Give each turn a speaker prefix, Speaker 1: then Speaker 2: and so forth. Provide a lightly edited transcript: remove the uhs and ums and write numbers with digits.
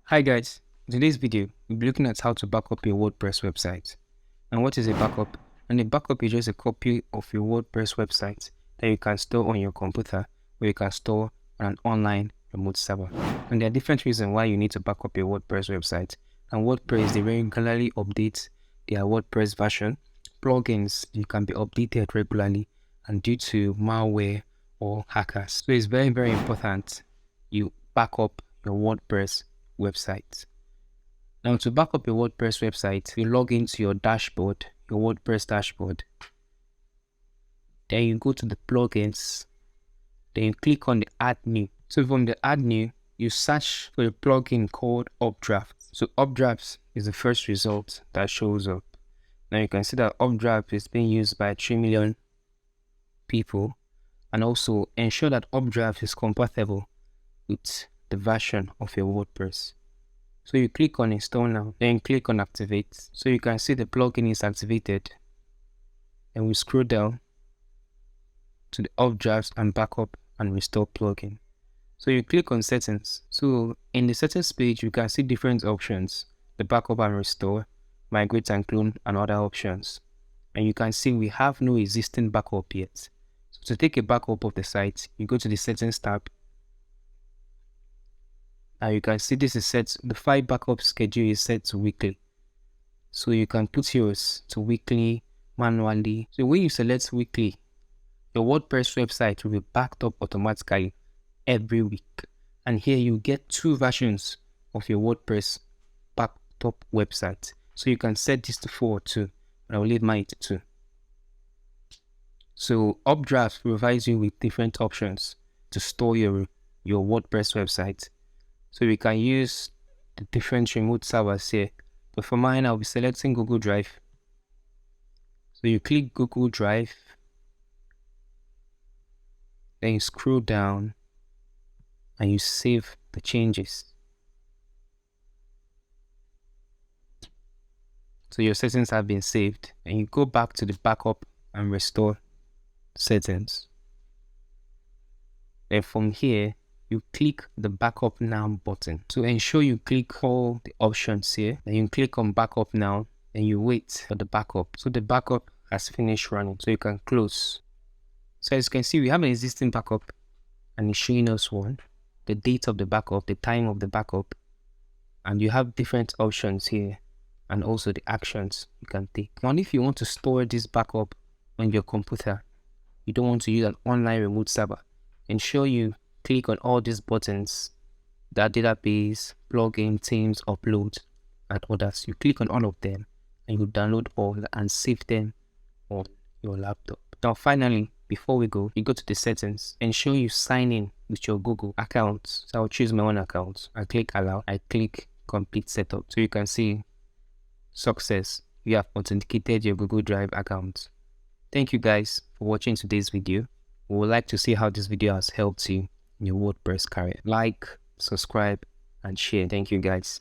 Speaker 1: Hi guys, in today's video, we'll be looking at how to back up your WordPress website. And what is a backup? And a backup is just a copy of your WordPress website that you can store on your computer or you can store on an online remote server. And there are different reasons why you need to back up your WordPress website. And WordPress, they regularly update their WordPress version. Plugins, you can be updated regularly and due to malware or hackers. So it's very, very important you back up your WordPress website. Now to back up your WordPress website, you log into your dashboard, your WordPress dashboard. Then you go to the plugins. Then you click on the add new. So from the add new, you search for a plugin called Updraft. So Updraft is the first result that shows up. Now you can see that Updraft is being used by 3 million people, and also ensure that Updraft is compatible with the version of your WordPress. So you click on install now, then click on activate. So you can see the plugin is activated. And we scroll down to the Updraft and backup and restore plugin. So you click on settings. So in the settings page, you can see different options: the backup and restore, migrate and clone, and other options. And you can see we have no existing backup yet. So to take a backup of the site, you go to the settings tab. Now you can see this is set, the file backup schedule is set to weekly. So you can put yours to weekly manually. So when you select weekly, your WordPress website will be backed up automatically every week. And here you get 2 versions of your WordPress backed up website. So you can set this to 4 or 2, and I will leave mine to 2. So Updraft provides you with different options to store your WordPress website. So we can use the different remote servers here. But for mine, I'll be selecting Google Drive. So you click Google Drive. Then you scroll down and you save the changes. So your settings have been saved. And you go back to the backup and restore settings. Then from here, you click the backup now button. To ensure you click all the options here, then you click on backup now and you wait for the backup. So the backup has finished running, so you can close. So as you can see, we have an existing backup and it's showing us the date of the backup, the time of the backup, and you have different options here and also the actions you can take. Now if you want to store this backup on your computer, you don't want to use an online remote server, ensure you click on all these buttons: that database, plugin, themes, upload, and others. You click on all of them and you download all and save them on your laptop. Now finally, before we go, you go to the settings. Ensure you sign in with your Google account. So I'll choose my own account. I click allow. I click complete setup. So you can see success. You have authenticated your Google Drive account. Thank you guys for watching today's video. We would like to see how this video has helped you in your WordPress career. Like, subscribe, and share. Thank you guys.